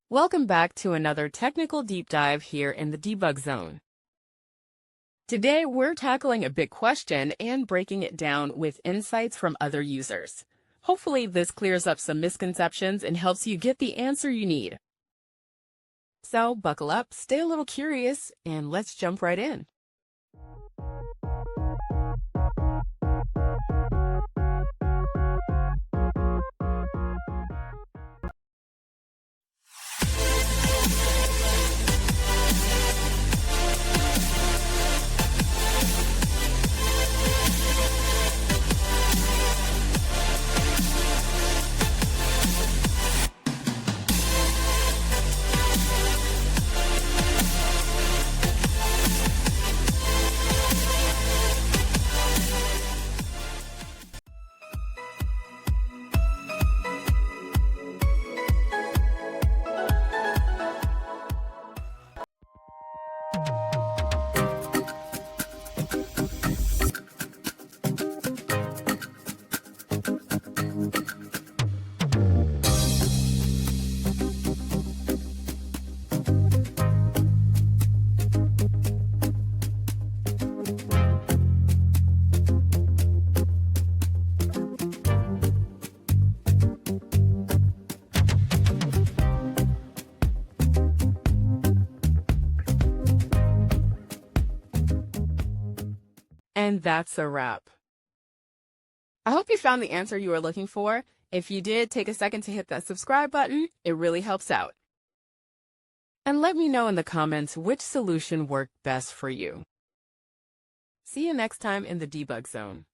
Welcome back to another technical deep dive here in the debug zone. Today, we're tackling a big question and breaking it down with insights from other users. Hopefully, this clears up some misconceptions and helps you get the answer you need. So, buckle up, stay a little curious, and let's jump right in. And that's a wrap. I hope you found the answer you were looking for. If you did, take a second to hit that subscribe button. It really helps out. And let me know in the comments which solution worked best for you. See you next time in the debug zone.